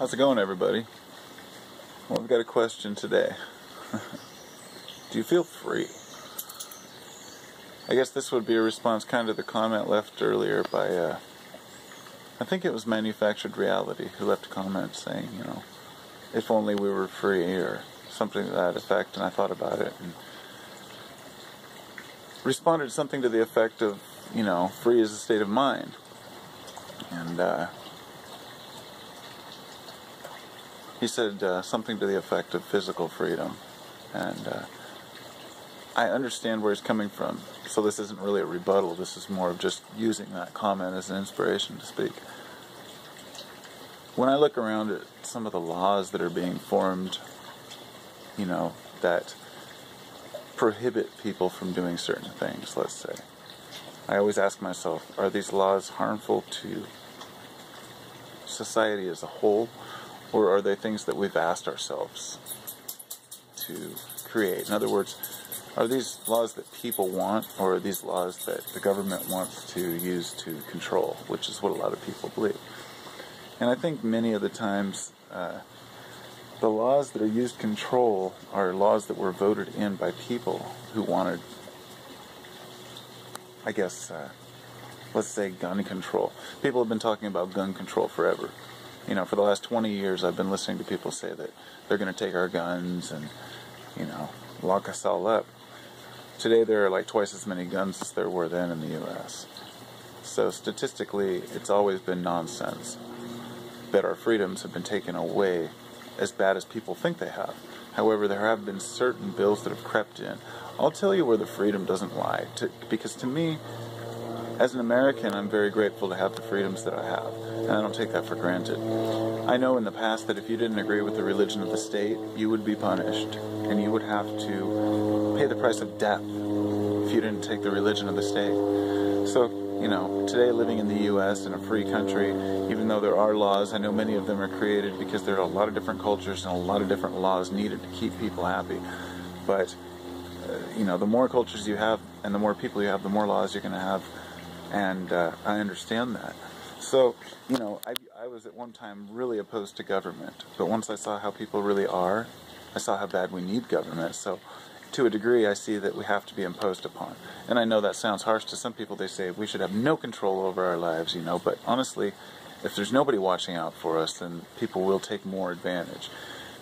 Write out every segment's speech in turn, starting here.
How's it going, everybody? Well, we've got a question today. Do you feel free? I guess this would be a response kind of to the comment left earlier by, I think it was Manufactured Reality, who left a comment saying, if only we were free, or something to that effect, and I thought about it, and responded something to the effect of, free is a state of mind. And, he said something to the effect of physical freedom, and I understand where he's coming from, so this isn't really a rebuttal, this is more of just using that comment as an inspiration to speak. When I look around at some of the laws that are being formed, that prohibit people from doing certain things, let's say, I always ask myself, are these laws harmful to society as a whole? Or are they things that we've asked ourselves to create? In other words, are these laws that people want, or are these laws that the government wants to use to control, which is what a lot of people believe. And I think many of the times, the laws that are used to control are laws that were voted in by people who wanted, I guess, let's say gun control. People have been talking about gun control forever. For the last 20 years, I've been listening to people say that they're going to take our guns and, lock us all up. Today, there are like twice as many guns as there were then in the U.S. So statistically, it's always been nonsense that our freedoms have been taken away as bad as people think they have. However, there have been certain bills that have crept in. I'll tell you where the freedom doesn't lie, because to me, as an American, I'm very grateful to have the freedoms that I have, and I don't take that for granted. I know in the past that if you didn't agree with the religion of the state, you would be punished, and you would have to pay the price of death if you didn't take the religion of the state. So, today living in the U.S. in a free country, even though there are laws, I know many of them are created because there are a lot of different cultures and a lot of different laws needed to keep people happy. But, the more cultures you have and the more people you have, the more laws you're going to have. And I understand that. So, I was at one time really opposed to government. But once I saw how people really are, I saw how bad we need government. So, to a degree, I see that we have to be imposed upon. And I know that sounds harsh to some people. They say we should have no control over our lives, But honestly, if there's nobody watching out for us, then people will take more advantage.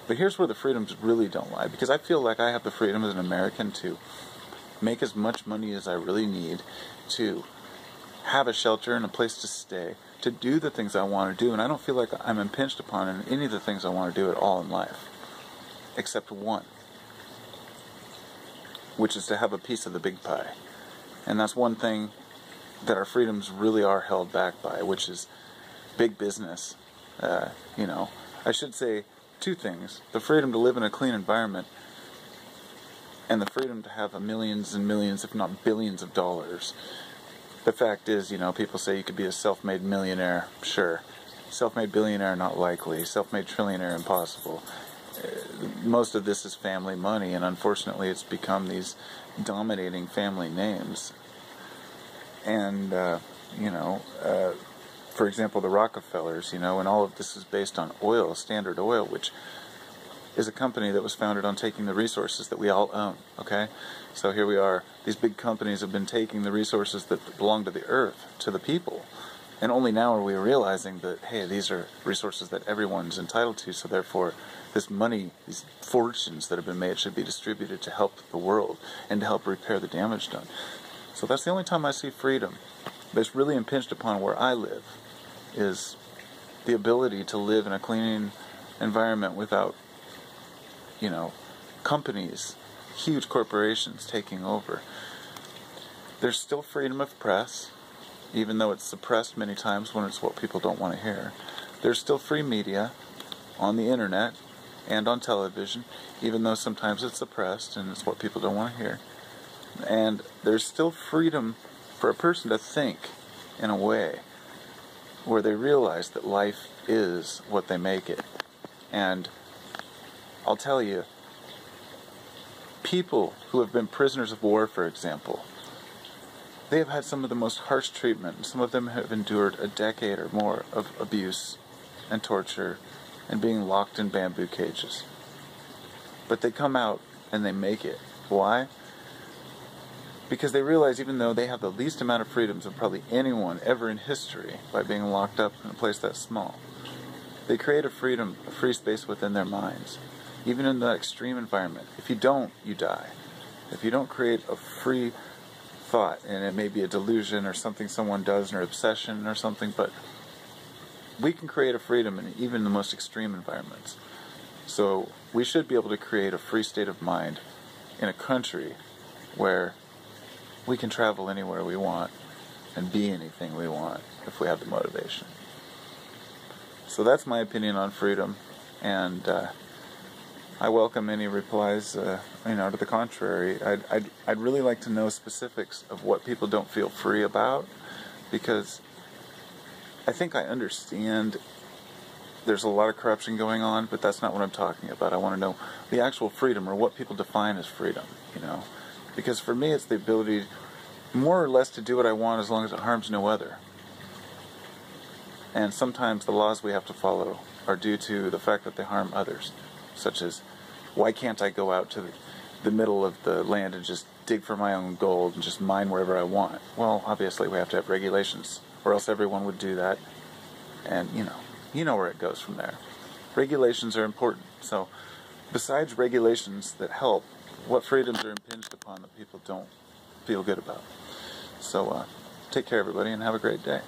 But here's where the freedoms really don't lie. Because I feel like I have the freedom as an American to make as much money as I really need to have a shelter and a place to stay, to do the things I want to do, and I don't feel like I'm impinged upon in any of the things I want to do at all in life, except one, which is to have a piece of the big pie. And that's one thing that our freedoms really are held back by, which is big business. I should say two things: the freedom to live in a clean environment, and the freedom to have millions and millions, if not billions of dollars. The fact is, people say you could be a self-made millionaire. Sure. Self-made billionaire, not likely. Self-made trillionaire, impossible. Most of this is family money, and unfortunately it's become these dominating family names. And, for example, the Rockefellers, and all of this is based on oil, Standard Oil, which is a company that was founded on taking the resources that we all own, okay? So here we are. These big companies have been taking the resources that belong to the earth, to the people. And only now are we realizing that, hey, these are resources that everyone's entitled to, so therefore this money, these fortunes that have been made should be distributed to help the world and to help repair the damage done. So that's the only time I see freedom that's really impinged upon where I live, is the ability to live in a clean environment without companies, huge corporations taking over. There's still freedom of press, even though it's suppressed many times when it's what people don't want to hear. There's still free media on the internet and on television, even though sometimes it's suppressed and it's what people don't want to hear. And there's still freedom for a person to think in a way where they realize that life is what they make it. And I'll tell you, people who have been prisoners of war, for example, they have had some of the most harsh treatment. Some of them have endured a decade or more of abuse and torture and being locked in bamboo cages. But they come out and they make it. Why? Because they realize even though they have the least amount of freedoms of probably anyone ever in history by being locked up in a place that small, they create a free space within their minds, even in that extreme environment. If you don't, you die. If you don't create a free thought, and it may be a delusion or something someone does or an obsession or something, but we can create a freedom in even the most extreme environments. So we should be able to create a free state of mind in a country where we can travel anywhere we want and be anything we want if we have the motivation. So that's my opinion on freedom, and I welcome any replies, to the contrary. I'd really like to know specifics of what people don't feel free about, because I think I understand there's a lot of corruption going on, but that's not what I'm talking about. I want to know the actual freedom, or what people define as freedom, Because for me, it's the ability, more or less, to do what I want as long as it harms no other. And sometimes the laws we have to follow are due to the fact that they harm others, such as, why can't I go out to the middle of the land and just dig for my own gold and just mine wherever I want? Well, obviously we have to have regulations, or else everyone would do that. And, you know where it goes from there. Regulations are important. So, besides regulations that help, what freedoms are impinged upon that people don't feel good about? So, take care, everybody, and have a great day.